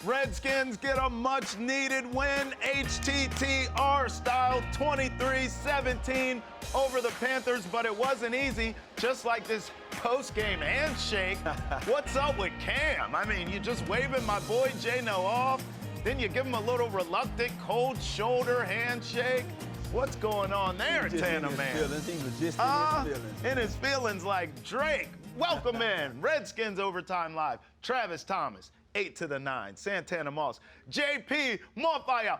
Redskins get a much-needed win, HTTR style, 23-17 over the Panthers, but it wasn't easy, just like this post-game handshake. What's up with Cam? I mean, you just waving my boy J-No off, then you give him a little reluctant cold shoulder handshake. What's going on there, Tana man? He was just in his feelings. In his feelings like Drake. Welcome in. Redskins Overtime Live. Travis Thomas, 8 to the 9. Santana Moss. JP, more fire,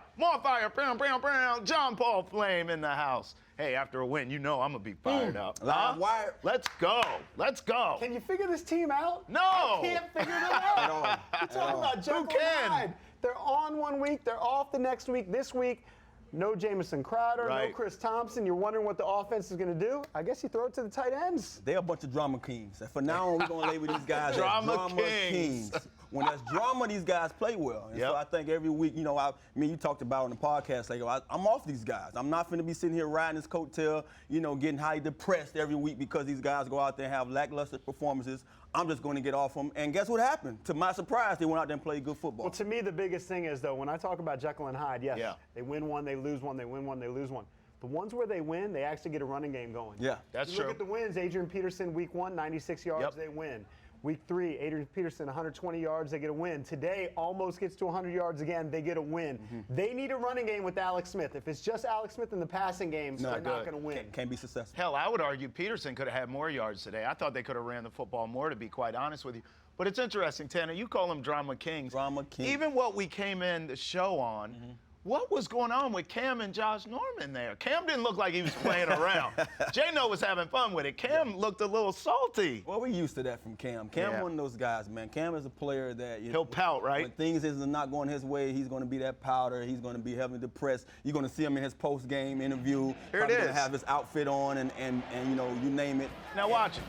brown, brown, brown. John Paul Flaim in the house. Hey, after a win, you know I'm going to be fired up. Live wire. Let's go. Let's go. Can you figure this team out? No. I can't figure them out. At all. You're talking about Jekyll and Hyde. They're on one week, they're off the next week. This week, no Jamison Crowder, no Chris Thompson. You're wondering what the offense is going to do? I guess you throw it to the tight ends. They're a bunch of drama kings. And for now on, we're going to label these guys as drama kings. When there's drama, these guys play well. And so I think every week, you know, I mean, you talked about on the podcast, like, I'm off these guys. I'm not going to be sitting here riding this coattail, you know, getting highly depressed every week because these guys go out there and have lackluster performances. I'm just going to get off them. And guess what happened? To my surprise, they went out there and played good football. Well, to me, the biggest thing is, though, when I talk about Jekyll and Hyde, yes, they win one, they lose one, they win one, they lose one. The ones where they win, they actually get a running game going. Yeah, that's true. Look at the wins. Adrian Peterson, week 1, 96 yards, they win. Week 3, Adrian Peterson, 120 yards, they get a win. Today, almost gets to 100 yards again, they get a win. They need a running game with Alex Smith. If it's just Alex Smith in the passing games, they're not going to win. Can't be successful. Hell, I would argue Peterson could have had more yards today. I thought they could have ran the football more, to be quite honest with you. But it's interesting, Tanner, you call them drama kings. Drama kings. Even what we came in the show on, what was going on with Cam and Josh Norman there? Cam didn't look like he was playing around. J-No was having fun with it. Cam looked a little salty. Well, we're used to that from Cam. Cam one of those guys, man. Cam is a player that he'll pout, right? When things is not going his way, he's going to be that powder. He's going to be heavily depressed. You're going to see him in his post-game interview. Here it is. Going to have his outfit on and you know, you name it. Now watch it.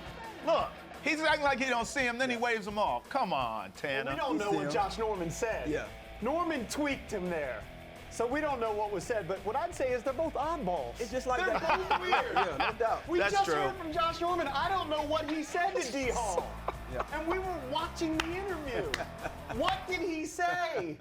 Look. He's acting like he don't see him, then he waves him off. Come on, Tanner. Well, we don't know what Josh Norman said. Yeah. Norman tweaked him there. So we don't know what was said, but what I'd say is they're both oddballs. It's just like they're that. both weird. Yeah, no doubt. We That's just true. heard from Josh Norman. I don't know what he said to D. Hall. And we were watching the interview. What did he say?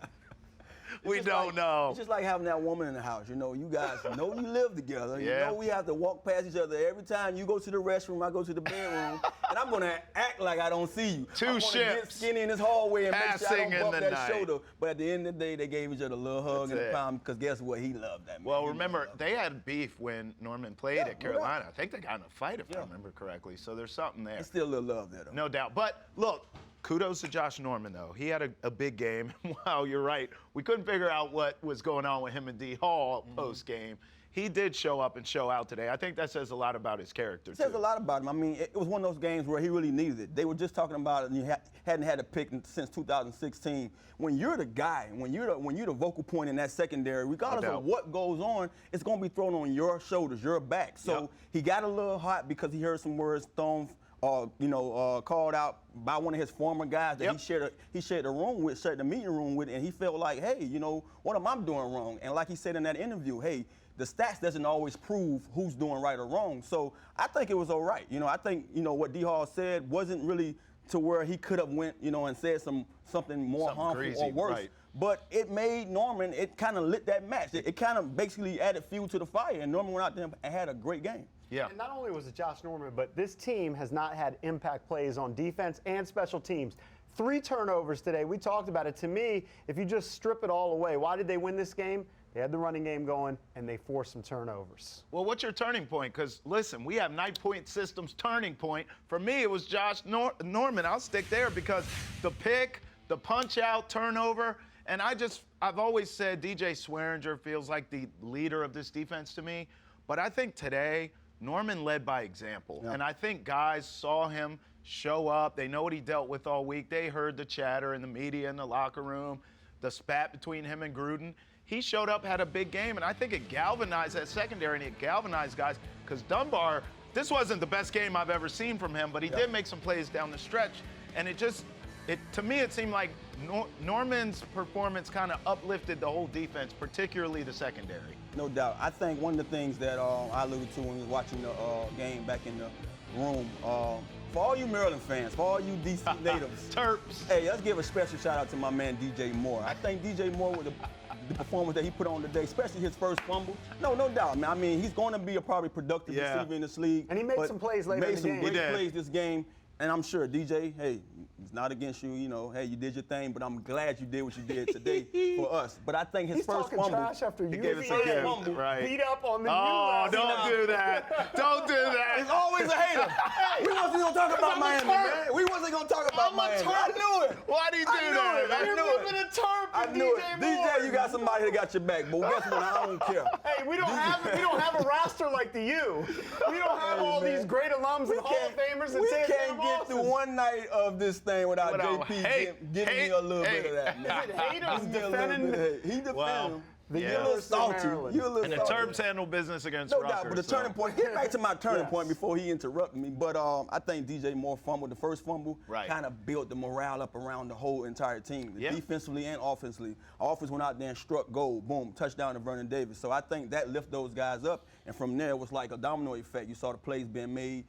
We don't know. It's just like having that woman in the house. You know, you guys know you live together. You know we have to walk past each other every time. You go to the restroom, I go to the bedroom, and I'm going to act like I don't see you. Two ships. Get skinny in this hallway and make sure I don't bump that night. shoulder. But at the end of the day, they gave each other a little hug and a palm because guess what? He loved that man. Well, remember, they had beef when Norman played at Carolina. I think they got in a fight, if I remember correctly. So there's something there. There's still a little love there, though. No doubt. But look, kudos to Josh Norman, though. He had a big game. Wow, you're right. We couldn't figure out what was going on with him and D. Hall post-game. He did show up and show out today. I think that says a lot about his character, It says a lot about him. I mean, it was one of those games where he really needed it. They were just talking about it, and you hadn't had a pick since 2016. When you're the guy, when you're the vocal point in that secondary, regardless of what goes on, it's going to be thrown on your shoulders, your back. So he got a little hot because he heard some words thrown called out by one of his former guys that he shared the meeting room with, and he felt like, hey, you know, what am I doing wrong? And like he said in that interview, hey, the stats doesn't always prove who's doing right or wrong. So I think it was all right. You know, I think, you know, what D. Hall said wasn't really to where he could have went, you know, and said something more harmful crazy, or worse. But it made Norman, it kind of lit that match. It kind of basically added fuel to the fire, and Norman went out there and had a great game. Yeah. And not only was it Josh Norman, but this team has not had impact plays on defense and special teams. 3 turnovers today. We talked about it. To me, if you just strip it all away, why did they win this game? They had the running game going, and they forced some turnovers. Well, what's your turning point? Because, listen, we have 9 Point Systems' turning point. For me, it was Josh Norman. I'll stick there because the pick, the punch-out, turnover, and I've always said DJ Swearinger feels like the leader of this defense to me. But I think today, Norman led by example. And I think guys saw him show up. They know what he dealt with all week. They heard the chatter in the media, in the locker room, the spat between him and Gruden. He showed up, had a big game, and I think it galvanized that secondary, and it galvanized guys, because Dunbar, this wasn't the best game I've ever seen from him, but he did make some plays down the stretch, and to me, it seemed like Norman's performance kind of uplifted the whole defense, particularly the secondary. No doubt. I think one of the things that I alluded to when we were watching the game back in the room, For all you Maryland fans, for all you DC natives, Terps. hey, let's give a special shout out to my man DJ Moore. I think DJ Moore with the performance that he put on today, especially his first fumble. No doubt, man. I mean, he's going to be a probably productive receiver in this league. And he made some plays later in the game. Made some great plays this game. And I'm sure, DJ, hey, it's not against you, hey, you did your thing, but I'm glad you did what you did today for us. But I think his first fumble. He's talking trash after you gave us a gift, right? beat up on the Oh, don't do that. Don't do that. He's always a hater. We wasn't going to talk about Miami, man. We wasn't going to talk about Miami. I knew it. Why do you do that? I knew it. You're a turp I knew it. DJ, you got somebody that got your back, but guess what? I don't care. Hey, we don't have a roster like the U. We don't have all these great alums and Hall of Famers and Santana Moss. We can't get through one night of this thing without JP giving me a little bit of that. Man. Is it haters defending? He defended him. You're a little salty. You're a little and the salty. Terps handle business against No Rutgers. doubt, but the turning point, get back to my turning point before he interrupted me. But I think DJ Moore fumbled the first fumble, kind of built the morale up around the whole entire team, defensively and offensively. Offense went out there and struck gold, boom, touchdown to Vernon Davis. So I think that lifted those guys up, and from there it was like a domino effect. You saw the plays being made,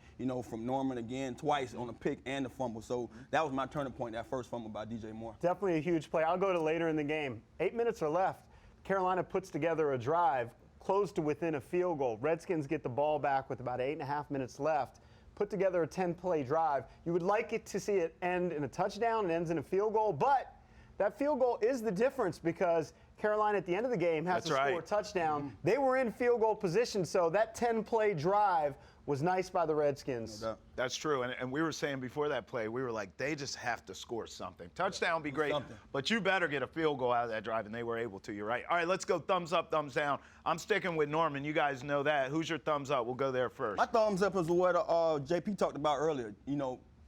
from Norman again twice on the pick and the fumble. So that was my turning point, that first fumble by DJ Moore. Definitely a huge play. I'll go to later in the game. 8 minutes are left. Carolina puts together a drive close to within a field goal. Redskins get the ball back with about 8.5 minutes left. Put together a 10-play drive. You would like it to see it end in a touchdown. It ends in a field goal, but that field goal is the difference because Carolina at the end of the game has to score a touchdown. They were in field goal position, so that 10-play drive was nice by the Redskins. That's true, and we were saying before that play, we were like, they just have to score something. Touchdown would be great, but you better get a field goal out of that drive, and they were able to. You're right. All right, let's go thumbs up, thumbs down. I'm sticking with Norman. You guys know that. Who's your thumbs up? We'll go there first. My thumbs up is what JP talked about earlier.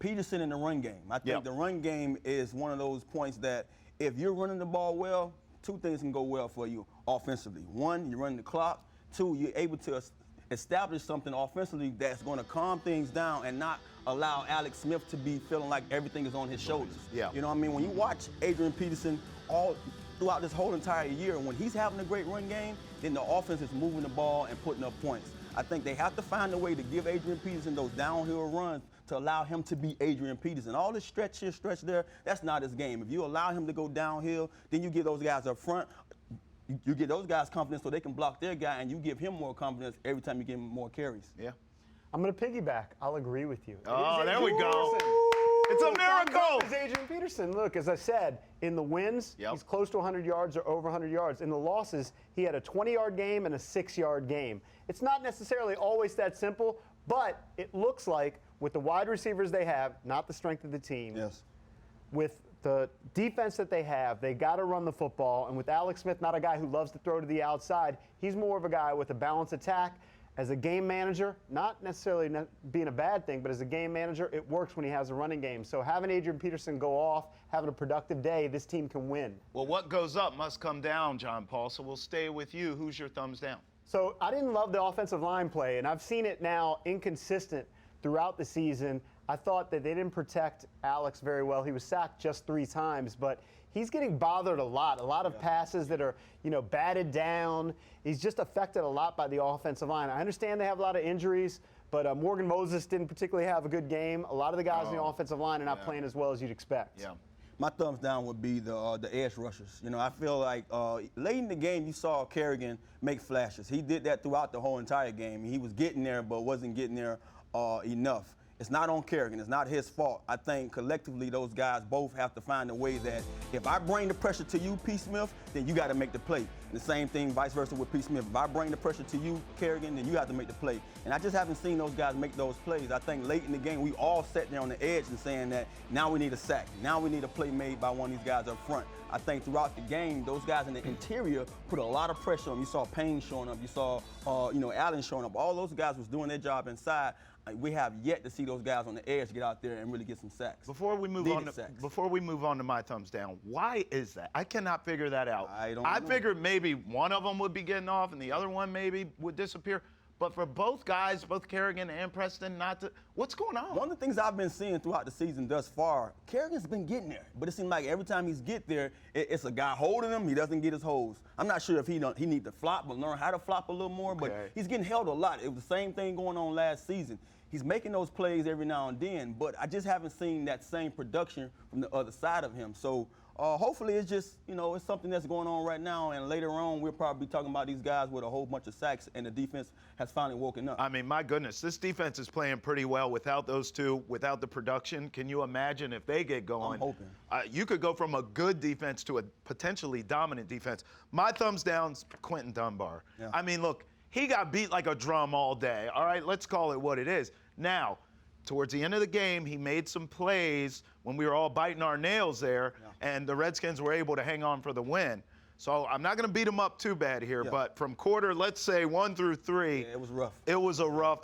Peterson in the run game. I think the run game is one of those points that if you're running the ball well, two things can go well for you offensively. One, you're running the clock. Two, you're able to establish something offensively that's going to calm things down and not allow Alex Smith to be feeling like everything is on his shoulders. You know what I mean? When you watch Adrian Peterson all throughout this whole entire year, when he's having a great run game, then the offense is moving the ball and putting up points. I think they have to find a way to give Adrian Peterson those downhill runs to allow him to be Adrian Peterson. All this stretch here, stretch there, that's not his game. If you allow him to go downhill, then you get those guys up front. You get those guys confidence so they can block their guy, and you give him more confidence every time you give him more carries. I'm going to piggyback. I'll agree with you. Oh, there we go. It's a miracle. It's Adrian Peterson. Look, as I said, in the wins, he's close to 100 yards or over 100 yards. In the losses, he had a 20-yard game and a 6-yard game. It's not necessarily always that simple, but it looks like with the wide receivers they have, not the strength of the team, with the defense that they have, they got to run the football. And with Alex Smith, not a guy who loves to throw to the outside, he's more of a guy with a balanced attack. As a game manager, not necessarily being a bad thing, but as a game manager, it works when he has a running game. So having Adrian Peterson go off, having a productive day, this team can win. Well, what goes up must come down, John Paul, so we'll stay with you. Who's your thumbs down? So I didn't love the offensive line play, and I've seen it now inconsistent throughout the season. I thought that they didn't protect Alex very well. He was sacked just 3 times, but he's getting bothered a lot of passes that are, batted down. He's just affected a lot by the offensive line. I understand they have a lot of injuries, but Morgan Moses didn't particularly have a good game. A lot of the guys in the offensive line are not playing as well as you'd expect. My thumbs down would be the edge rushers. I feel like late in the game you saw Kerrigan make flashes. He did that throughout the whole entire game. He was getting there, but wasn't getting there enough. It's not on Kerrigan. It's not his fault. I think collectively those guys both have to find a way that if I bring the pressure to you, P. Smith, then you got to make the play. And the same thing vice versa with P. Smith. If I bring the pressure to you, Kerrigan, then you have to make the play. And I just haven't seen those guys make those plays. I think late in the game we all sat there on the edge and saying that now we need a sack. Now we need a play made by one of these guys up front. I think throughout the game, those guys in the interior put a lot of pressure on them. You saw Payne showing up. You saw, Allen showing up. All those guys was doing their job inside. We have yet to see those guys on the edge get out there and really get some sacks. Before we move on to my thumbs down, why is that? I cannot figure that out. I don't know. figured maybe one of them would be getting off and the other one maybe would disappear. But for both guys, both Kerrigan and Preston, not to. What's going on? One of the things I've been seeing throughout the season thus far, Kerrigan's been getting there. But it seems like every time he's get there, it's a guy holding him. He doesn't get his hose. I'm not sure if he need to flop, but learn how to flop a little more. Okay. But he's getting held a lot. It was the same thing going on last season. He's making those plays every now and then, but I just haven't seen that same production from the other side of him. So hopefully it's just, it's something that's going on right now, and later on we'll probably be talking about these guys with a whole bunch of sacks, and the defense has finally woken up. I mean, my goodness, this defense is playing pretty well without those two, without the production. Can you imagine if they get going? I'm hoping. You could go from a good defense to a potentially dominant defense. My thumbs down's Quentin Dunbar. Yeah. I mean, look, he got beat like a drum all day. All right, let's call it what it is. Now, towards the end of the game, he made some plays when we were all biting our nails there, and the Redskins were able to hang on for the win. So I'm not going to beat him up too bad here, but from quarter, let's say 1 through 3, it was rough.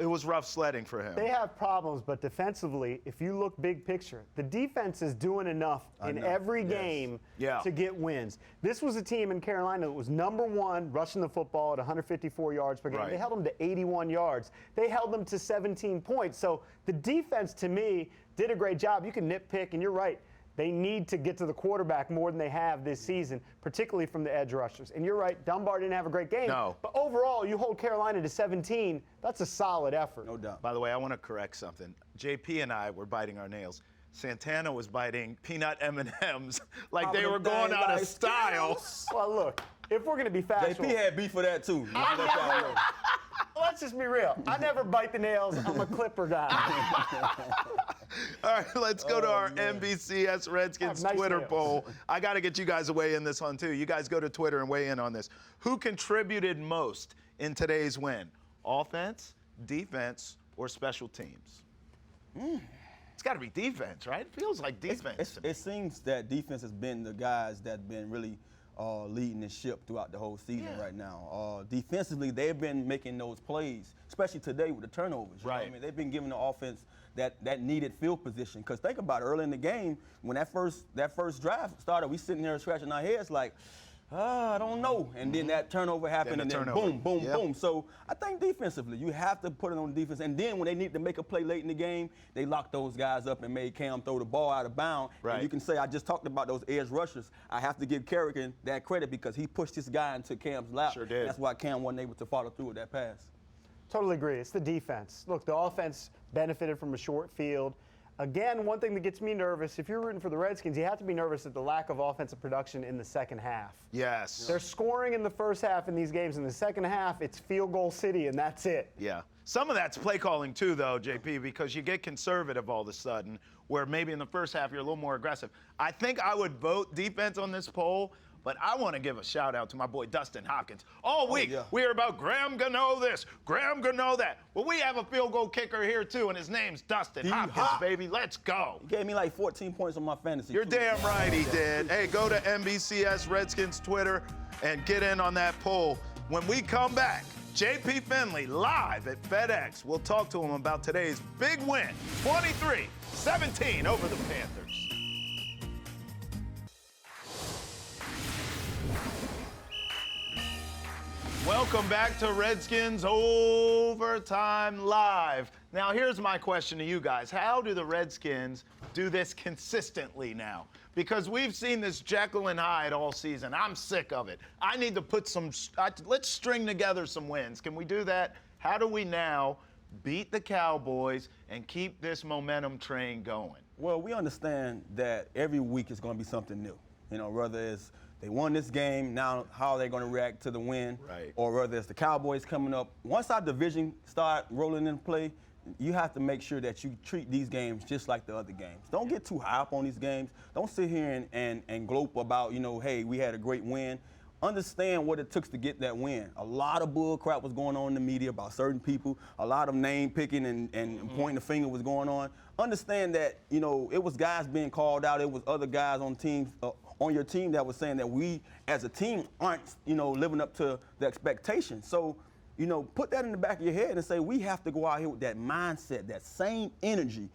It was rough sledding for him. They have problems, but defensively, if you look big picture, the defense is doing enough in every game to get wins. This was a team in Carolina that was #1 rushing the football at 154 yards per game. Right. They held them to 81 yards. They held them to 17 points. So the defense, to me, did a great job. You can nitpick, and you're right. They need to get to the quarterback more than they have this season, particularly from the edge rushers. And you're right, Dunbar didn't have a great game. No. But overall, you hold Carolina to 17. That's a solid effort. No doubt. By the way, I want to correct something. JP and I were biting our nails. Santana was biting peanut M&Ms like they were going out of style. Well, look, if we're going to be factual. JP had beef for that, too. Let's just be real. I never bite the nails. I'm a clipper guy. All right, let's go to our NBCS Redskins Twitter poll. I got to get you guys to weigh in this one, too. You guys go to Twitter and weigh in on this. Who contributed most in today's win? Offense, defense, or special teams? It's got to be defense, right? It feels like defense. It seems that defense has been the guys that have been really leading the ship throughout the whole season right now. Defensively, they've been making those plays, especially today with the turnovers. You know what I mean, they've been giving the offense that needed field position. Because think about it, early in the game, when that first drive started, we sitting there scratching our heads like, I don't know. And then that turnover happened, and then boom, boom, boom. So I think defensively, you have to put it on defense. And then when they need to make a play late in the game, they locked those guys up and made Cam throw the ball out of bounds. Right. And you can say, I just talked about those edge rushers. I have to give Kerrigan that credit because he pushed this guy into Cam's lap. Sure did. That's why Cam wasn't able to follow through with that pass. Totally agree. It's the defense. Look, the offense benefited from a short field. Again, one thing that gets me nervous, if you're rooting for the Redskins, you have to be nervous at the lack of offensive production in the second half. Yes. They're scoring in the first half in these games. In the second half, it's field goal city, and that's it. Yeah. Some of that's play calling too, though, JP, because you get conservative all of a sudden, where maybe in the first half you're a little more aggressive. I think I would vote defense on this poll, but I want to give a shout out to my boy Dustin Hopkins. All week we hear about Graham Gano this, Graham Gano that. Well, we have a field goal kicker here too, and his name's Dustin Hopkins, baby. Let's go. He gave me like 14 points on my fantasy. You're damn right he did. Hey, go to NBCS Redskins Twitter and get in on that poll. When we come back, JP Finley live at FedEx. We'll talk to him about today's big win, 23-17 over the Panthers. Welcome back to Redskins Overtime Live. Now, here's my question to you guys. How do the Redskins do this consistently now? Because we've seen this Jekyll and Hyde all season. I'm sick of it. I need to put let's string together some wins. Can we do that? How do we now beat the Cowboys and keep this momentum train going? Well, we understand that every week is going to be something new. Whether it's they won this game, now how are they going to react to the win? Right. Or whether it's the Cowboys coming up. Once our division start rolling into play, you have to make sure that you treat these games just like the other games. Don't get too high up on these games. Don't sit here and gloat about, hey, we had a great win. Understand what it took to get that win. A lot of bull crap was going on in the media about certain people. A lot of name picking and pointing the finger was going on. Understand that, it was guys being called out. It was other guys on teams, on your team that was saying that we as a team aren't, living up to the expectations. So, put that in the back of your head and say we have to go out here with that mindset, that same energy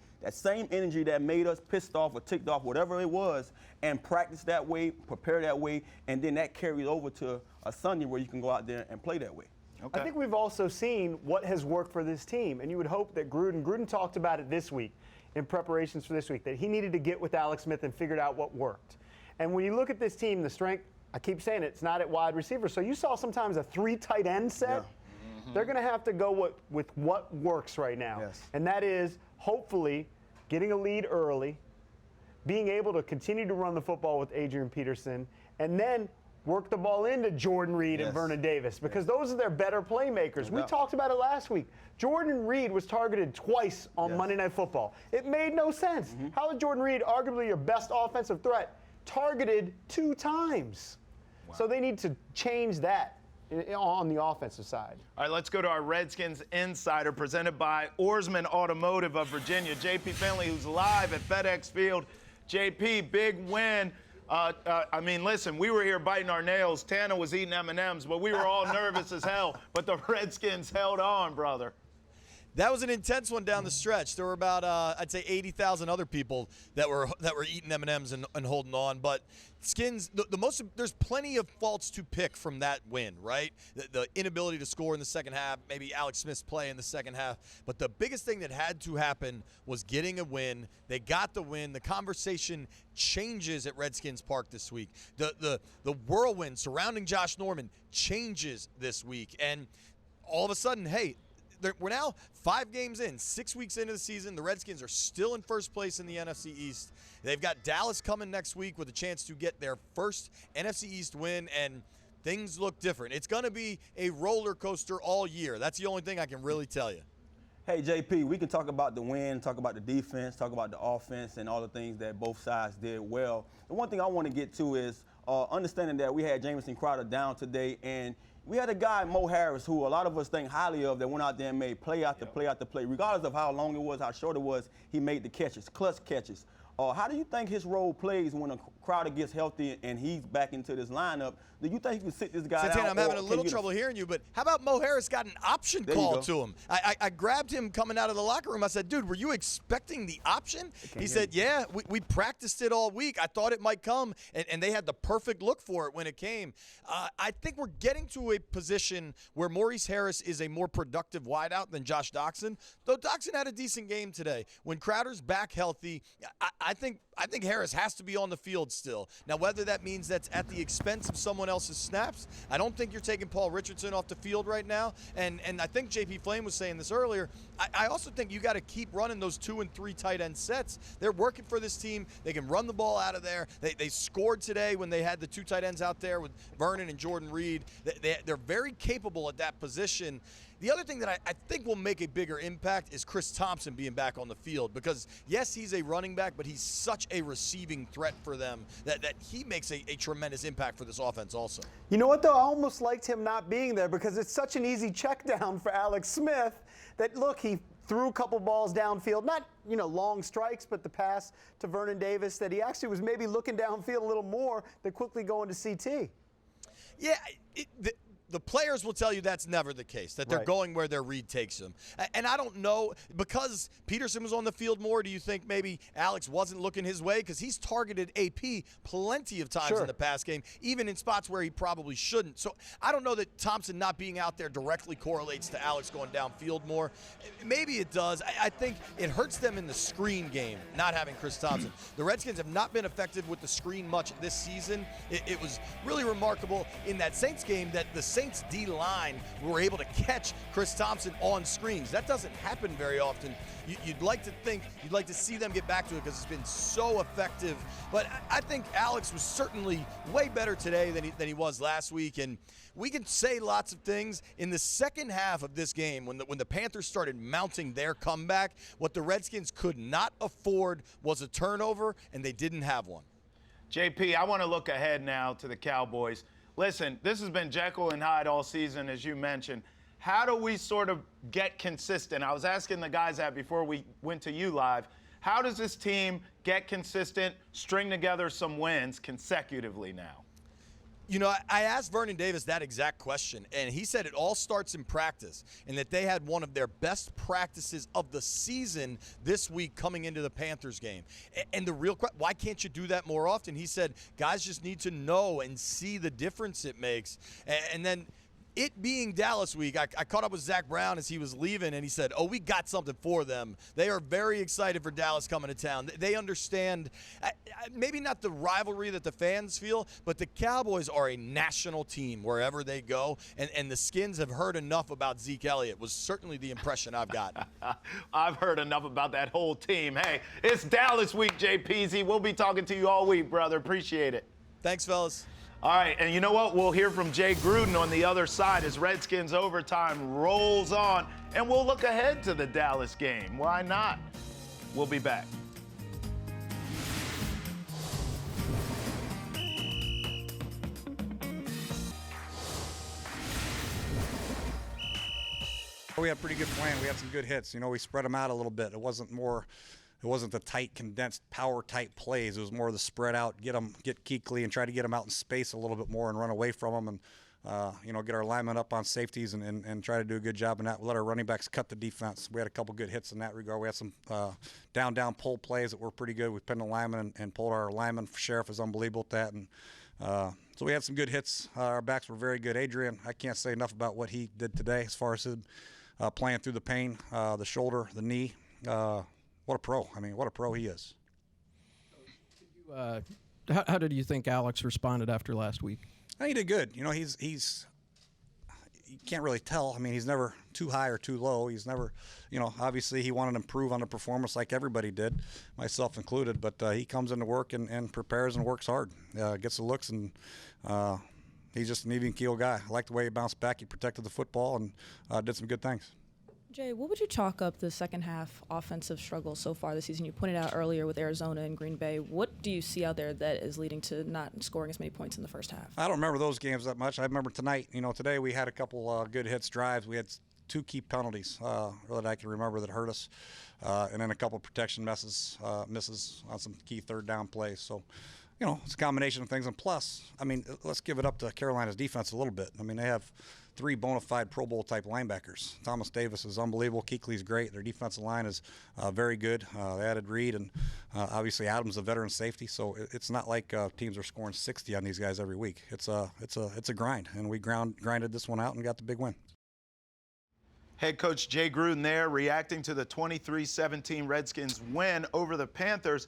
that made us pissed off or ticked off, whatever it was, and practice that way, prepare that way, and then that carries over to a Sunday where you can go out there and play that way. Okay. I think we've also seen what has worked for this team, and you would hope that Gruden talked about it this week in preparations for this week, that he needed to get with Alex Smith and figured out what worked. And when you look at this team, the strength, I keep saying it's not at wide receiver. So you saw sometimes a 3 tight end set. Yeah. Mm-hmm. They're going to have to go with what works right now. Yes. And that is hopefully getting a lead early, being able to continue to run the football with Adrian Peterson, and then work the ball into Jordan Reed and Vernon Davis, because those are their better playmakers. We talked about it last week. Jordan Reed was targeted twice on Monday Night Football. It made no sense. Mm-hmm. How is Jordan Reed, arguably your best offensive threat, targeted 2 times? Wow. So they need to change that on the offensive side. All right, let's go to our Redskins Insider, presented by Oarsman Automotive of Virginia. JP Finley, who's live at FedEx Field. JP, big win. I mean, listen, we were here biting our nails. Tana was eating M&Ms, but we were all nervous as hell. But the Redskins held on, brother. That was an intense one down the stretch. There were about, I'd say, 80,000 other people that were eating M&Ms and holding on. But Skins, there's plenty of faults to pick from that win, right? The inability to score in the second half, maybe Alex Smith's play in the second half. But the biggest thing that had to happen was getting a win. They got the win. The conversation changes at Redskins Park this week. The whirlwind surrounding Josh Norman changes this week. And all of a sudden, hey, we're now 5 games in, 6 weeks into the season. The Redskins are still in first place in the NFC East. They've got Dallas coming next week with a chance to get their first NFC East win, and things look different. It's going to be a roller coaster all year. That's the only thing I can really tell you. Hey, JP, we can talk about the win, talk about the defense, talk about the offense, and all the things that both sides did well. The one thing I want to get to is understanding that we had Jamison Crowder down today, and we had a guy, Mo Harris, who a lot of us think highly of, that went out there and made play after play after play. Regardless of how long it was, how short it was, he made the catches, clutch catches. How do you think his role plays when a Crowder gets healthy and he's back into this lineup? Do you think you can sit this guy Santana, out? I'm having a little trouble hearing you, but how about Mo Harris got an option called to him? I grabbed him coming out of the locker room. I said, dude, were you expecting the option? He said, yeah, we practiced it all week. I thought it might come, and they had the perfect look for it when it came. I think we're getting to a position where Maurice Harris is a more productive wideout than Josh Doxson, though Doxson had a decent game today. When Crowder's back healthy, I think Harris has to be on the field still. Now, whether that means that's at the expense of someone else's snaps, I don't think you're taking Paul Richardson off the field right now. And I think JP Flaim was saying this earlier. I also think you got to keep running those 2 and 3 tight end sets. They're working for this team. They can run the ball out of there. They scored today when they had the 2 tight ends out there with Vernon and Jordan Reed. They're very capable at that position. The other thing that I think will make a bigger impact is Chris Thompson being back on the field, because, yes, he's a running back, but he's such a receiving threat for them that he makes a tremendous impact for this offense also. You know what, though? I almost liked him not being there, because it's such an easy check down for Alex Smith that, look, he threw a couple balls downfield, not, long strikes, but the pass to Vernon Davis, that he actually was maybe looking downfield a little more than quickly going to CT. Yeah, the players will tell you that's never the case, that they're going where their read takes them. And I don't know, because Peterson was on the field more, do you think maybe Alex wasn't looking his way? Because he's targeted AP plenty of times in the pass game, even in spots where he probably shouldn't. So I don't know that Thompson not being out there directly correlates to Alex going downfield more. Maybe it does. I think it hurts them in the screen game, not having Chris Thompson. The Redskins have not been effective with the screen much this season. It was really remarkable in that Saints game that the Saints D-line were able to catch Chris Thompson on screens. That doesn't happen very often. You'd like to think, you'd like to see them get back to it because it's been so effective. But I think Alex was certainly way better today than he was last week. And we can say lots of things. In the second half of this game, when the Panthers started mounting their comeback, what the Redskins could not afford was a turnover, and they didn't have one. JP, I want to look ahead now to the Cowboys. Listen, this has been Jekyll and Hyde all season, as you mentioned. How do we sort of get consistent? I was asking the guys that before we went to you live. How does this team get consistent, string together some wins consecutively now? I asked Vernon Davis that exact question, and he said it all starts in practice, and that they had one of their best practices of the season this week coming into the Panthers game. And the real question, why can't you do that more often? He said, guys just need to know and see the difference it makes. And then it being Dallas week, I caught up with Zach Brown as he was leaving, and he said, we got something for them. They are very excited for Dallas coming to town. They understand, maybe not the rivalry that the fans feel, but the Cowboys are a national team wherever they go, and the Skins have heard enough about Zeke Elliott, was certainly the impression I've got. I've heard enough about that whole team. Hey, it's Dallas week, JPZ. We'll be talking to you all week, brother. Appreciate it. Thanks, fellas. All right, and you know what? We'll hear from Jay Gruden on the other side as Redskins overtime rolls on, and we'll look ahead to the Dallas game. Why not? We'll be back. We had a pretty good plan. We had some good hits. We spread them out a little bit. It wasn't the tight, condensed, power-type plays. It was more of the spread out, get Kuechly and try to get them out in space a little bit more and run away from them and, get our linemen up on safeties and try to do a good job in that. Let our running backs cut the defense. We had a couple good hits in that regard. We had some down pull plays that were pretty good. We pinned the lineman and pulled our lineman. Sheriff is unbelievable at that. And so we had some good hits. Our backs were very good. Adrian, I can't say enough about what he did today as far as him playing through the pain, the shoulder, the knee. What a pro. I mean, what a pro he is. How did you think Alex responded after last week? I think he did good. He's you can't really tell. I mean, he's never too high or too low. He's never, obviously he wanted to improve on the performance like everybody did, myself included. But he comes into work and prepares and works hard, gets the looks, and he's just an even-keel guy. I like the way he bounced back. He protected the football and did some good things. Jay, what would you chalk up the second half offensive struggle so far this season? You pointed out earlier with Arizona and Green Bay. What do you see out there that is leading to not scoring as many points in the first half? I don't remember those games that much. I remember tonight. Today we had a couple good hits, drives. We had 2 key penalties that I can remember that hurt us, and then a couple protection misses on some key third down plays. So, it's a combination of things. And plus, let's give it up to Carolina's defense a little bit. They have 3 bona fide Pro Bowl type linebackers. Thomas Davis is unbelievable. Kuechly's great. Their defensive line is very good. They added Reed, and obviously Adams, a veteran safety. So it's not like teams are scoring 60 on these guys every week. It's a grind, and we grinded this one out and got the big win. Head coach Jay Gruden there reacting to the 23-17 Redskins win over the Panthers.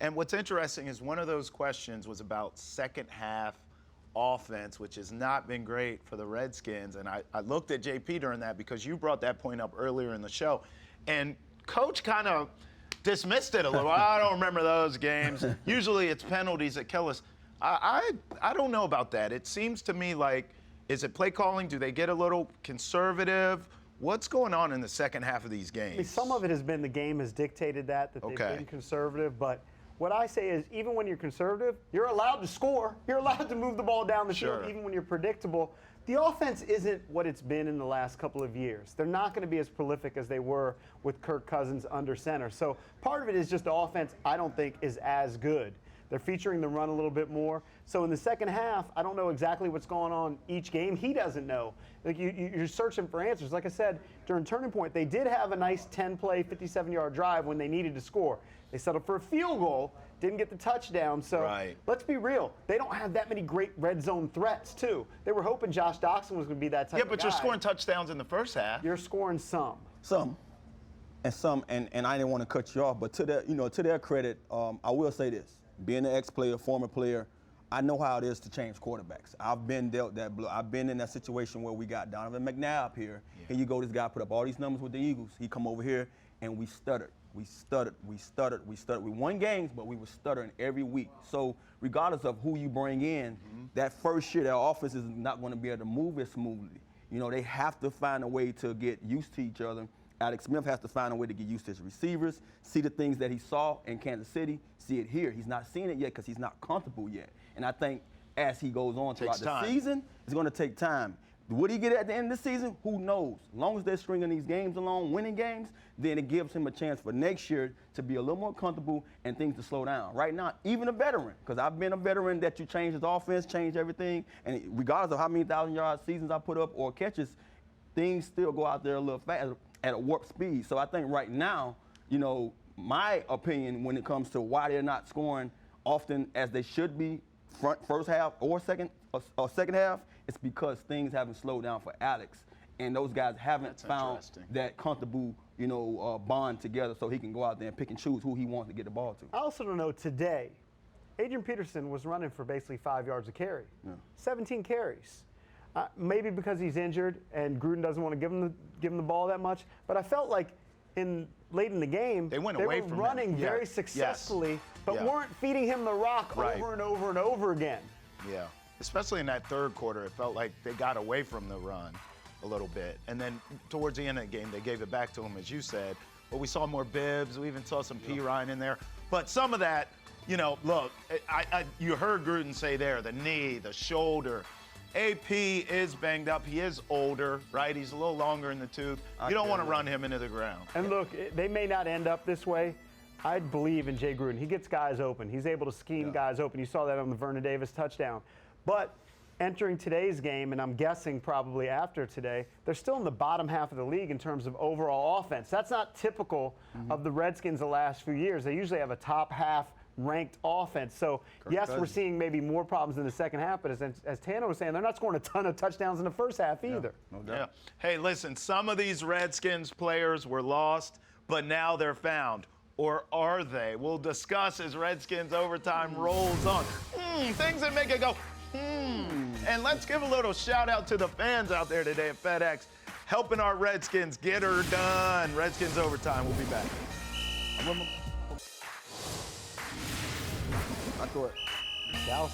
And what's interesting is one of those questions was about second half offense, which has not been great for the Redskins. And I looked at JP during that because you brought that point up earlier in the show. And coach kind of dismissed it a little. I don't remember those games. Usually it's penalties that kill us. I don't know about that. It seems to me like, is it play calling? Do they get a little conservative? What's going on in the second half of these games? Some of it has been the game has dictated that they've been conservative, but what I say is, even when you're conservative, you're allowed to score. You're allowed to move the ball down the field, even when you're predictable. The offense isn't what it's been in the last couple of years. They're not going to be as prolific as they were with Kirk Cousins under center. So part of it is just the offense, I don't think, is as good. They're featuring the run a little bit more. So in the second half, I don't know exactly what's going on each game. He doesn't know. Like you're searching for answers. Like I said, during Turning Point, they did have a nice 10-play, 57-yard drive when they needed to score. They settled for a field goal, didn't get the touchdown. So let's be real. They don't have that many great red zone threats, too. They were hoping Josh Doxson was going to be that type of guy. Yeah, but you're scoring touchdowns in the first half. You're scoring some. And I didn't want to cut you off, but to their credit, I will say this. Being an ex-player, former player, I know how it is to change quarterbacks. I've been dealt that blow. I've been in that situation where we got Donovan McNabb here. Here you go, this guy put up all these numbers with the Eagles. He come over here, and we stuttered. We won games, but we were stuttering every week. So regardless of who you bring in, that first year, their offense is not going to be able to move as smoothly. They have to find a way to get used to each other. Alex Smith has to find a way to get used to his receivers, see the things that he saw in Kansas City, see it here. He's not seeing it yet because he's not comfortable yet. And I think as he goes on throughout the season, it's going to take time. Would he get it at the end of the season? Who knows? As long as they're stringing these games along, winning games, then it gives him a chance for next year to be a little more comfortable and things to slow down. Right now, even a veteran, because I've been a veteran that you change his offense, change everything, and regardless of how many 1,000-yard seasons I put up or catches, things still go out there a little fast at a warp speed. So I think right now, my opinion when it comes to why they're not scoring often as they should be, first half or second half, it's because things haven't slowed down for Alex, and those guys haven't found interesting. that comfortable, bond together so he can go out there and pick and choose who he wants to get the ball to. I also don't know today. Adrian Peterson was running for basically 5 yards a carry, 17 carries. Maybe because he's injured and Gruden doesn't want to give him the ball that much. But I felt like late in the game, they went they away were from running him. very successfully, but Yeah. weren't feeding him the rock over and over and over again. Yeah, especially in that third quarter, it felt like they got away from the run a little bit. And then towards the end of the game, they gave it back to him, as you said. But we saw more Bibbs. We even saw some P. Ryan in there. But some of that, look, you heard Gruden say there, the knee, the shoulder. AP is banged up. He is older, right? He's a little longer in the tooth. You don't want to run him into the ground. And look, they may not end up this way. I believe in Jay Gruden. He gets guys open. He's able to scheme guys open. You saw that on the Vernon Davis touchdown. But entering today's game, and I'm guessing probably after today, they're still in the bottom half of the league in terms of overall offense. That's not typical of the Redskins the last few years. They usually have a top half ranked offense. So, yes, we're seeing maybe more problems in the second half, but as Tanner was saying, they're not scoring a ton of touchdowns in the first half either. No doubt. Yeah. Hey, listen, some of these Redskins players were lost, but now they're found. Or are they? We'll discuss as Redskins overtime rolls on. Things that make it go, And let's give a little shout out to the fans out there today at FedEx, helping our Redskins get her done. Redskins overtime. We'll be back.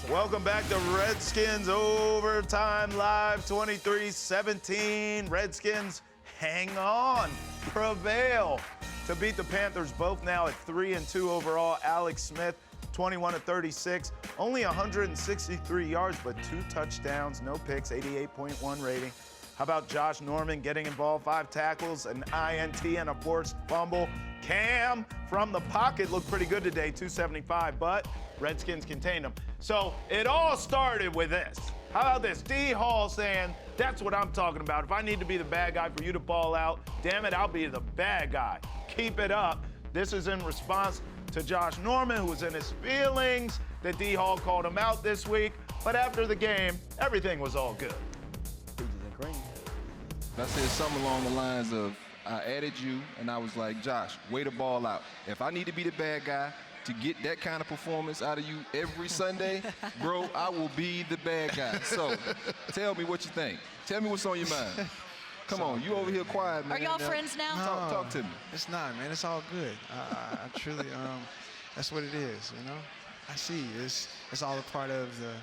Welcome back to Redskins Overtime Live 23-17. Redskins hang on, prevail to beat the Panthers, both now at 3-2 overall. Alex Smith, 21-36, only 163 yards, but 2 touchdowns, no picks, 88.1 rating. How about Josh Norman getting involved, 5 tackles, an INT, and a forced fumble. Cam from the pocket looked pretty good today, 275, but Redskins contained him. So it all started with this. How about this? D. Hall saying, that's what I'm talking about. If I need to be the bad guy for you to ball out, damn it, I'll be the bad guy. Keep it up. This is in response to Josh Norman, who was in his feelings that D. Hall called him out this week. But after the game, everything was all good. I said something along the lines of, I added you, and I was like, Josh, way to ball out. If I need to be the bad guy to get that kind of performance out of you every Sunday, bro, I will be the bad guy. So tell me what you think. Tell me what's on your mind. Come on, you over here quiet, man. Are y'all friends now? Talk to me. It's not, man. It's all good. I truly, that's what it is, you know? I see. It's all a part of the,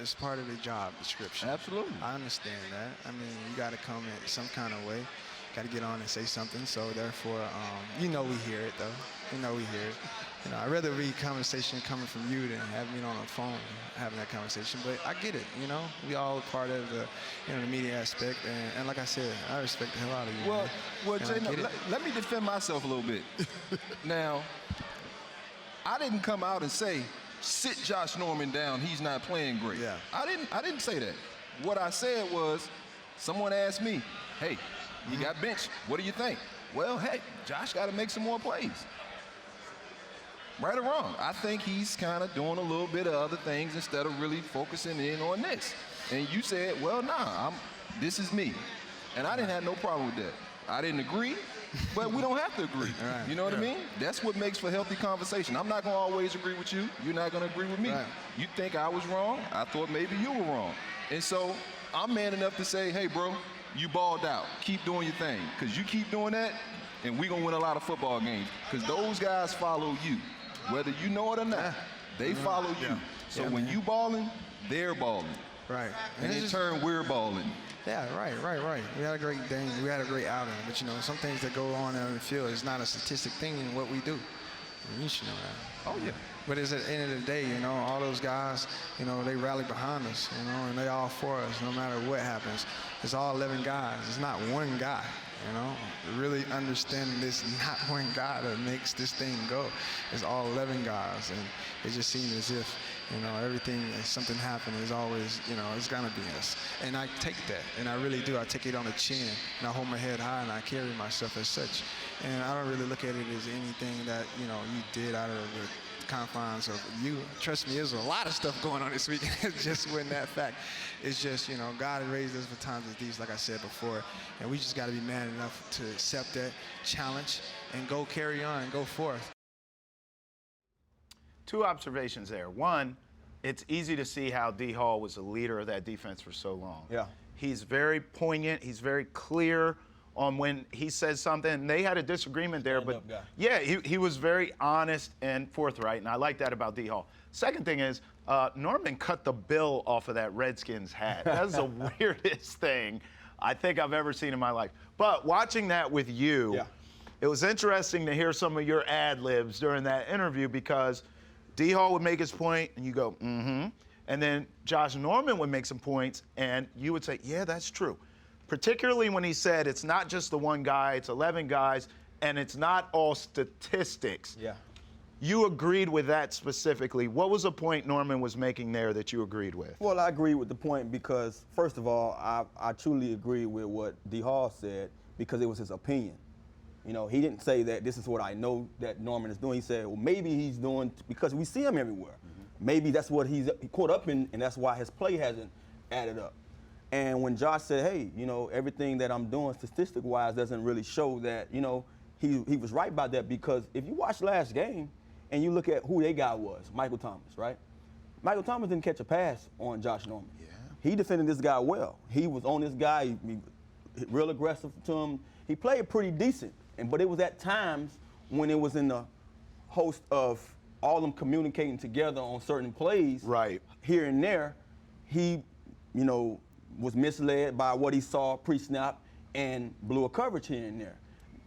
it's part of the job description. Absolutely. I understand that. I mean, you got to come in some kind of way. Got to get on and say something. So therefore, we hear it though. We hear it. I'd rather read conversation coming from you than having me on the phone having that conversation. But I get it. We all part of the, the media aspect. And like I said, I respect the hell out of you. Well, Jay, let me defend myself a little bit. Now, I didn't come out and say, sit Josh Norman down, he's not playing great. Yeah. I didn't say that. What I said was, someone asked me, hey, he got benched. What do you think? Well, hey, Josh got to make some more plays. Right or wrong, I think he's kind of doing a little bit of other things instead of really focusing in on this. And you said, well, nah, this is me. And I didn't have no problem with that. I didn't agree, but we don't have to agree. Right. You know what I mean? That's what makes for healthy conversation. I'm not going to always agree with you. You're not going to agree with me. Right. You think I was wrong. I thought maybe you were wrong. And so I'm man enough to say, hey, bro, you balled out. Keep doing your thing. Because you keep doing that, and we're going to win a lot of football games. Because those guys follow you. Whether you know it or not, they follow you. Yeah. So Yeah, when man. you balling, they're balling. Right. And in turn, we're balling. Yeah, right. We had a great game. We had a great outing. But, some things that go on in the field is not a statistic thing in what we do. You should know that. Oh, yeah. But it's at the end of the day, all those guys, they rally behind us, and they all for us no matter what happens. It's all 11 guys. It's not one guy, Really understanding this, not one guy that makes this thing go. It's all 11 guys, and it just seems as if, everything, if something happens, is always, it's gonna be us. And I take that, and I really do. I take it on the chin, and I hold my head high, and I carry myself as such. And I don't really look at it as anything that, you did out of the confines of you. Trust me, there's a lot of stuff going on this weekend. It just wasn't that fact. It's just, you know, God has raised us for times as these, like I said before, and we just got to be man enough to accept that challenge and go carry on and go forth. Two observations there. One, it's easy to see how D. Hall was a leader of that defense for so long. Yeah. He's very poignant. He's very clear on when he says something. And they had a disagreement there, but yeah, he was very honest and forthright, and I like that about D. Hall. Second thing is, Norman cut the bill off of that Redskins hat. That's the weirdest thing I think I've ever seen in my life. But watching that with you, it was interesting to hear some of your ad-libs during that interview because D. Hall would make his point, and you go, mm-hmm. And then Josh Norman would make some points, and you would say, yeah, that's true. Particularly when he said it's not just the one guy, it's 11 guys, and it's not all statistics. Yeah. You agreed with that specifically. What was the point Norman was making there that you agreed with? Well, I agree with the point because, first of all, I truly agree with what D. Hall said because it was his opinion. You know, he didn't say that this is what I know that Norman is doing. He said, well, maybe he's doing, because we see him everywhere. Mm-hmm. Maybe that's what he's caught up in, and that's why his play hasn't added up. And when Josh said, hey, you know, everything that I'm doing statistic-wise doesn't really show that, you know, he was right about that because if you watch last game and you look at who their guy was, Michael Thomas, right? Michael Thomas didn't catch a pass on Josh Norman. Yeah. He defended this guy well. He was on this guy, he real aggressive to him. He played pretty decent. But it was at times when it was in the host of all them communicating together on certain plays, right, here and there, he, you know, was misled by what he saw pre-snap and blew a coverage here and there.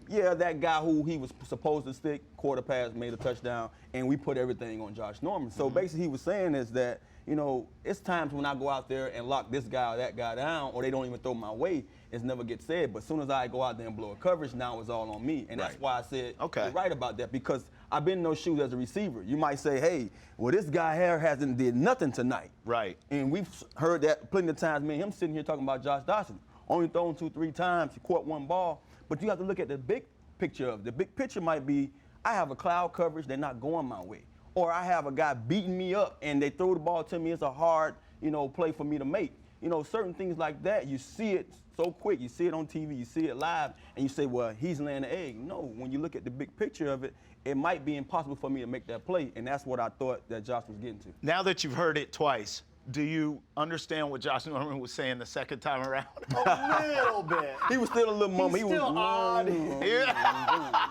Yeah, that guy who he was supposed to stick, quarter pass, made a touchdown, and we put everything on Josh Norman. So basically he was saying is that, you know, it's times when I go out there and lock this guy or that guy down, or they don't even throw my way, it's never gets said. But as soon as I go out there and blow a coverage, now it's all on me. And that's why I said you're right about that, because I've been in those shoes as a receiver. You might say, hey, well, this guy here hasn't did nothing tonight. Right. And we've heard that plenty of times, me and him sitting here talking about Josh Dawson. Only thrown 2-3 times, he caught one ball. But you have to look at the big picture of it. The big picture might be, I have a cloud coverage, they're not going my way. Or I have a guy beating me up and they throw the ball to me, it's a hard, you know, play for me to make. You know, certain things like that, you see it so quick, you see it on TV, you see it live, and you say, well, he's laying the egg. No, when you look at the big picture of it, it might be impossible for me to make that play, and that's what I thought that Josh was getting to. Now that you've heard it twice, do you understand what Josh Norman was saying the second time around? A little bit. He was still a little mummy. He's still odd. Yeah.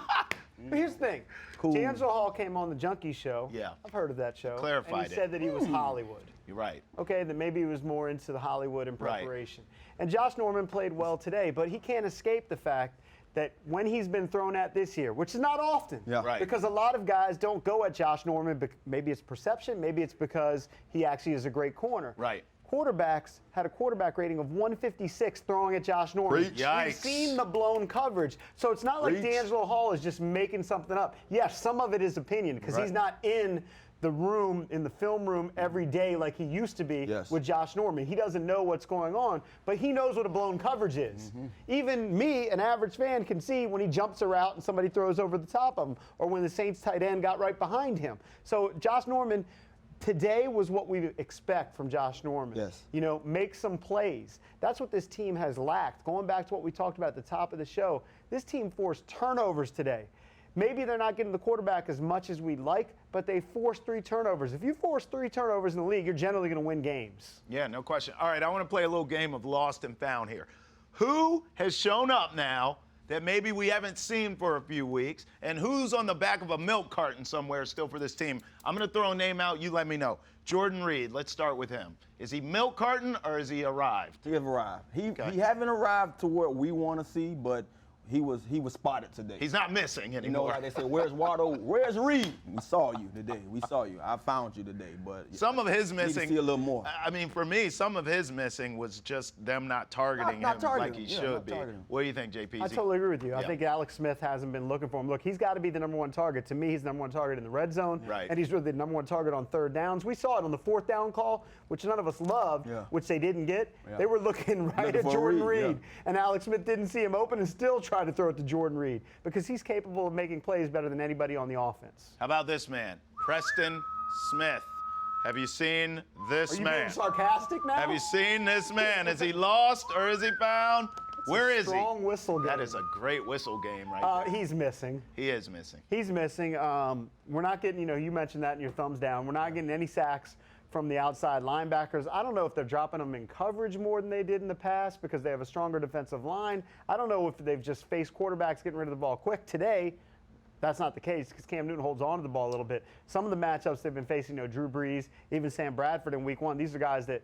But here's the thing. Cool. D'Angelo Hall came on the Junkie Show. Yeah. I've heard of that show. Clarified and he said that he was Hollywood. You're right. Okay, that maybe he was more into the Hollywood in preparation. And Josh Norman played well today, but he can't escape the fact that when he's been thrown at this year, which is not often, because a lot of guys don't go at Josh Norman, maybe it's perception, maybe it's because he actually is a great corner. Right. Quarterbacks had a quarterback rating of 156 throwing at Josh Norman. Yikes. We've seen the blown coverage. So it's not like D'Angelo Hall is just making something up. Yes, some of it is opinion because he's not in the room, in the film room every day like he used to be with Josh Norman. He doesn't know what's going on, but he knows what a blown coverage is. Even me, an average fan, can see when he jumps a route and somebody throws over the top of him, or when the Saints tight end got right behind him. So Josh Norman, today was what we expect from Josh Norman. Yes. You know, make some plays. That's what this team has lacked. Going back to what we talked about at the top of the show, this team forced turnovers today. Maybe they're not getting the quarterback as much as we'd like, but they forced 3 turnovers. If you force 3 turnovers in the league, you're generally going to win games. Yeah, no question. All right, I want to play a little game of lost and found here. Who has shown up now that maybe we haven't seen for a few weeks, and who's on the back of a milk carton somewhere still for this team? I'm going to throw a name out. You let me know. Jordan Reed, let's start with him. Is he milk carton or is he arrived? He have arrived. He haven't arrived to where we want to see, but he was spotted today. He's not missing anymore. You know, like they say, where's Waldo? Where's Reed? We saw you today. We saw you. I found you today. But some of his missing. Need to see a little more. I mean, for me, some of his missing was just them not targeting him like he should be. What do you think, JP? I totally agree with you. I think Alex Smith hasn't been looking for him. Look, he's got to be the #1 target. To me, he's the #1 target in the red zone. Right. And he's really the #1 target on 3rd downs. We saw it on the 4th down call, which none of us loved, which they didn't get. They were looking right at Jordan Reed. And Alex Smith didn't see him open and still tried to throw it to Jordan Reed because he's capable of making plays better than anybody on the offense. How about this man? Preston Smith. Have you seen this Are you man? being sarcastic now? Have you seen this man? Is he lost or is he found? Where is he? Strong whistle game. That is a great whistle game right there. He's missing. He is missing. He's missing. We're not getting, you mentioned that in your thumbs down. We're not getting any sacks from the outside linebackers. I don't know if they're dropping them in coverage more than they did in the past because they have a stronger defensive line. I don't know if they've just faced quarterbacks getting rid of the ball quick. Today, that's not the case because Cam Newton holds on to the ball a little bit. Some of the matchups they've been facing, Drew Brees, even Sam Bradford in week 1, these are guys that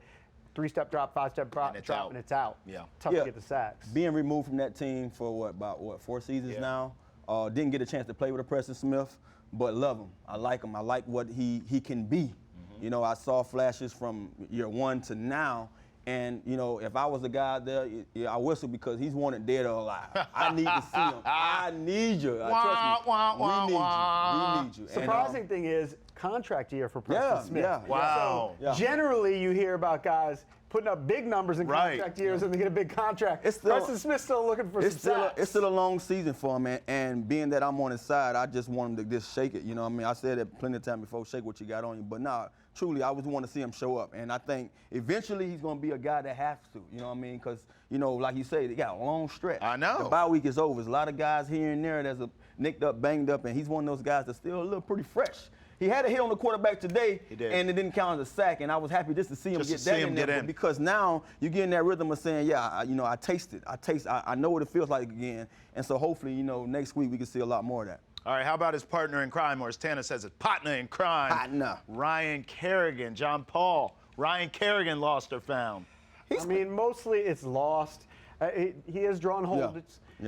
3-step drop, 5-step drop, and it's out. Yeah. Tough to get the sacks. Being removed from that team for about 4 seasons now. Didn't get a chance to play with a Preston Smith, but love him. I like him. I like what he can be. I saw flashes from year 1 to now. And, if I was the guy there, I whistle because he's wanted dead or alive. I need to see him. I need you. Trust me. We need you. Surprising thing is, contract year for Preston Smith. Wow. So generally, you hear about guys putting up big numbers in contract years and they get a big contract. Preston Smith's still looking for some sacks. It's still a long season for him, and being that I'm on his side, I just want him to just shake it. I said it plenty of time before, shake what you got on you. But nah, truly, I always want to see him show up. And I think eventually he's going to be a guy that has to, because, like you say, they got a long stretch. I know. The bye week is over. There's a lot of guys here and there that's nicked up, banged up, and he's one of those guys that's still a little pretty fresh. He had a hit on the quarterback today, and it didn't count as a sack, and I was happy just to see him get that in there. Because now you get in that rhythm of saying, I taste it. I know what it feels like again. And so hopefully, next week we can see a lot more of that. All right, how about his partner in crime, or as Tana says, his partner in crime? Partner. Ryan Kerrigan, John Paul. Ryan Kerrigan lost or found? Mostly it's lost. He has drawn hold.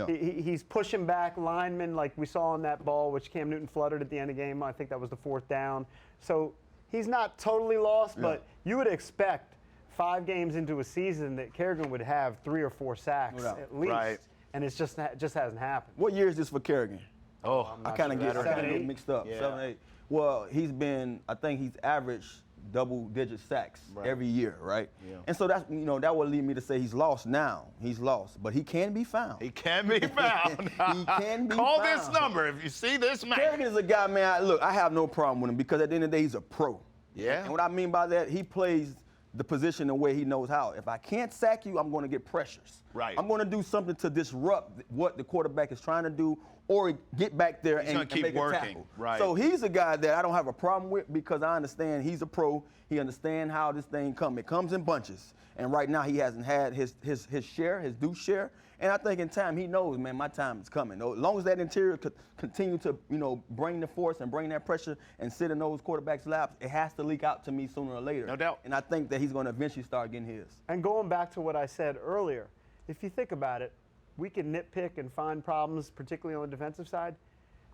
He's pushing back linemen like we saw on that ball, which Cam Newton fluttered at the end of the game. I think that was the 4th down. So he's not totally lost, but you would expect 5 games into a season that Kerrigan would have 3 or 4 sacks at least. And it just hasn't happened. What year is this for Kerrigan? I kind of get mixed up. 7, 8. Well, I think he's averaged double-digit sacks every year, right? And so that's, that would lead me to say he's lost now. He's lost, but he can be found. He can be found. He can be Call found. this number if you see this man. Kerrigan is a guy, man, I have no problem with him because at the end of the day, he's a pro. Yeah. And what I mean by that, he plays the position the way he knows how. If I can't sack you, I'm going to get pressures. Right. I'm going to do something to disrupt what the quarterback is trying to do or get back there and keep make working. a tackle. Right. So he's a guy that I don't have a problem with because I understand he's a pro. He understands how this thing comes. It comes in bunches. And right now he hasn't had his share, his due share. And I think in time he knows, man, my time is coming. As long as that interior could continue to, bring the force and bring that pressure and sit in those quarterbacks' laps, it has to leak out to me sooner or later. No doubt. And I think that he's going to eventually start getting his. And going back to what I said earlier, if you think about it, we can nitpick and find problems, particularly on the defensive side.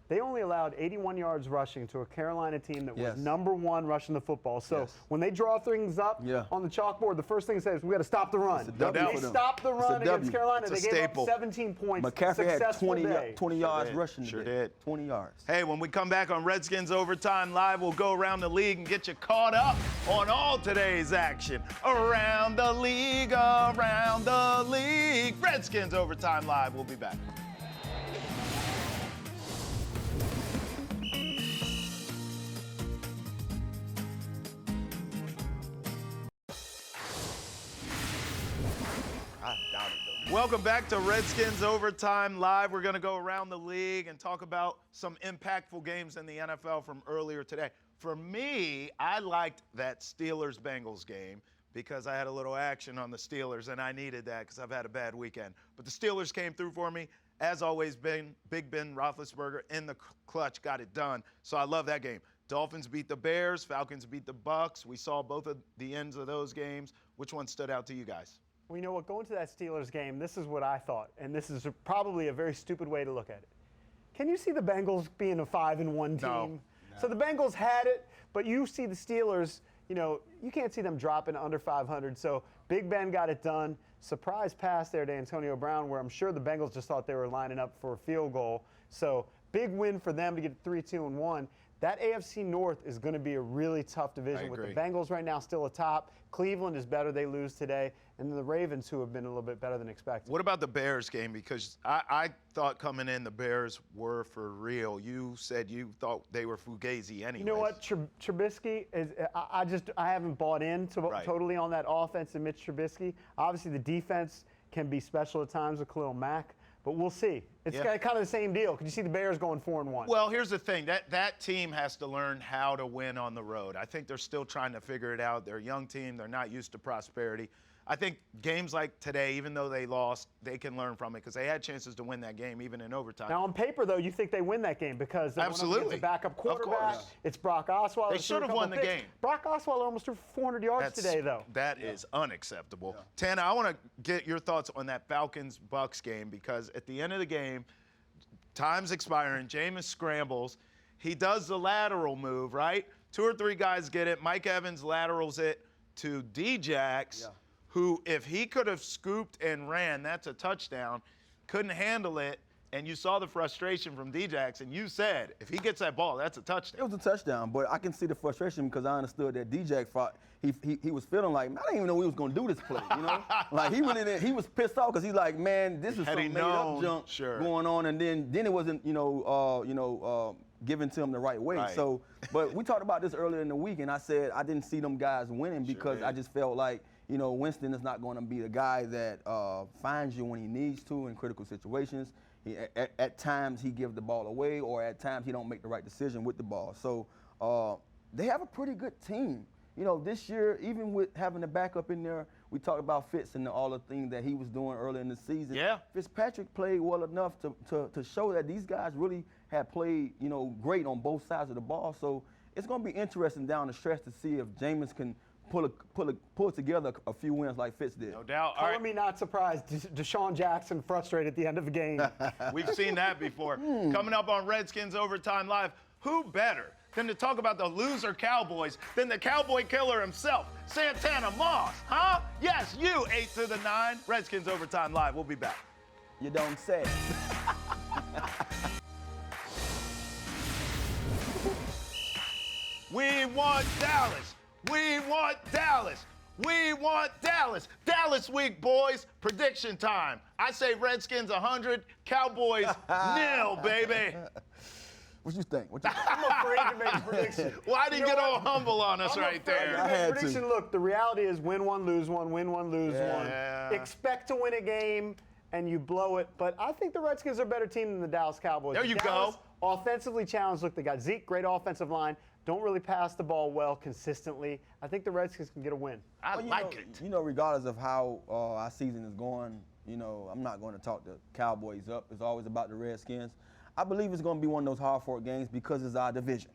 They only allowed 81 yards rushing to a Carolina team that was #1 rushing the football. So when they draw things up on the chalkboard, the first thing it says, we got to stop the run. They stopped the run against Carolina. It's they a gave staple. up 17 points. McCaffrey had 20 yards rushing Sure today. did. 20 yards. Hey, when we come back on Redskins Overtime Live, we'll go around the league and get you caught up on all today's action. Around the league, around the league. Redskins Overtime Live. We'll be back. Welcome back to Redskins Overtime Live. We're going to go around the league and talk about some impactful games in the NFL from earlier today. For me, I liked that Steelers-Bengals game because I had a little action on the Steelers, and I needed that because I've had a bad weekend. But the Steelers came through for me. As always, Big Ben Roethlisberger in the clutch got it done. So I love that game. Dolphins beat the Bears. Falcons beat the Bucks. We saw both of the ends of those games. Which one stood out to you guys? Well, you know what? Going to that Steelers game, this is what I thought, and this is probably a very stupid way to look at it. Can you see the Bengals being a 5-1 team? No. So the Bengals had it, but you see the Steelers, you can't see them dropping under 500. So Big Ben got it done. Surprise pass there to Antonio Brown, where I'm sure the Bengals just thought they were lining up for a field goal. So big win for them to get 3-2-1. That AFC North is going to be a really tough division with the Bengals right now still atop. Cleveland is better. They lose today. And then the Ravens, who have been a little bit better than expected. What about the Bears game? Because I thought coming in the Bears were for real. You said you thought they were fugazi anyway. You know what? Trubisky is. I haven't bought in totally on that offense and Mitch Trubisky. Obviously, the defense can be special at times with Khalil Mack. But we'll see. It's kind of the same deal. Could you see the Bears going 4-1? Well, here's the thing. That team has to learn how to win on the road. I think they're still trying to figure it out. They're a young team. They're not used to prosperity. I think games like today, even though they lost, they can learn from it because they had chances to win that game even in overtime. Now, on paper, though, you think they win that game because they're a backup quarterback. It's Brock Osweiler. They should have won the game. Brock Osweiler almost threw 400 yards today, though. That is unacceptable. Tana, I want to get your thoughts on that Falcons-Bucks game because at the end of the game, time's expiring. Jameis scrambles. He does the lateral move, right? 2 or 3 guys get it. Mike Evans laterals it to D-Jax. Who, if he could have scooped and ran, that's a touchdown, couldn't handle it, and you saw the frustration from D-Jax, and you said, if he gets that ball, that's a touchdown. It was a touchdown, but I can see the frustration because I understood that D-Jax thought he was feeling like, man, I didn't even know we was going to do this play, you know? Like, he was pissed off because he's like, man, this is some made-up junk going on, and then it wasn't, given to him the right way. Right. So, but we talked about this earlier in the week, and I said I didn't see them guys winning because I just felt like, Winston is not going to be the guy that finds you when he needs to in critical situations. At times he gives the ball away, or at times he don't make the right decision with the ball. So they have a pretty good team. This year, even with having the backup in there, we talked about Fitz and all the things that he was doing early in the season. Yeah. Fitzpatrick played well enough to show that these guys really have played, great on both sides of the ball. So it's going to be interesting down the stretch to see if Jameis can pull together a few wins like Fitz did. No doubt. Color me not surprised. Deshaun Jackson frustrated at the end of the game. We've seen that before. Coming up on Redskins Overtime Live, who better than to talk about the loser Cowboys than the Cowboy killer himself, Santana Moss, huh? Yes, you, 8 to the 9. Redskins Overtime Live. We'll be back. You don't say. We want Dallas. We want Dallas. We want Dallas. Dallas week, boys. Prediction time. I say Redskins 100, Cowboys 0, baby. What you think? I'm afraid to make a prediction. Why did you get all humble on us right there? I had to. Look, the reality is win one, lose one, win one, lose one. Expect to win a game, and you blow it. But I think the Redskins are a better team than the Dallas Cowboys. There you Dallas, go. Offensively challenged. Look, they got Zeke, great offensive line. Don't really pass the ball well consistently. I think the Redskins can get a win. I like it. Regardless of how our season is going, I'm not going to talk the Cowboys up. It's always about the Redskins. I believe it's going to be one of those hard-fought games because it's our division.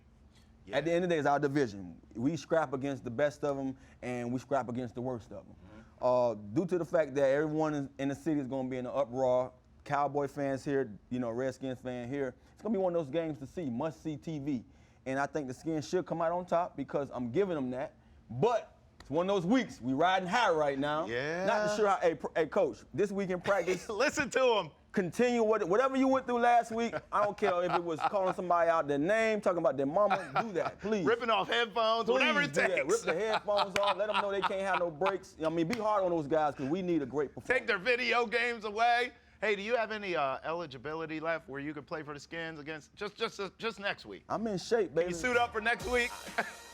Yeah. At the end of the day, it's our division. We scrap against the best of them, and we scrap against the worst of them. Due to the fact that everyone in the city is going to be in an uproar, Cowboy fans here, Redskins fan here, it's going to be one of those games to see, must-see TV. And I think the Skins should come out on top because I'm giving them that. But it's one of those weeks. We riding high right now. Yeah. Not sure how, hey, Coach, this week in practice. Listen to him. Continue whatever you went through last week. I don't care if it was calling somebody out their name, talking about their mama. Do that, please. Ripping off headphones, please whatever it takes. That. Rip the headphones off. Let them know they can't have no breaks. Be hard on those guys because we need a great performance. Take their video games away. Hey, do you have any eligibility left where you could play for the Skins against just next week? I'm in shape, baby. Can you suit up for next week?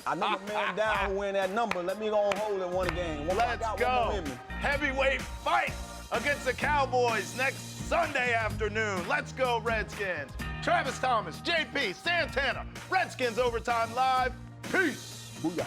I know the man down who win that number. Let me go on hold and win a game. Let's go. Heavyweight fight against the Cowboys next Sunday afternoon. Let's go, Redskins. Travis Thomas, JP, Santana, Redskins Overtime Live. Peace. Booyah.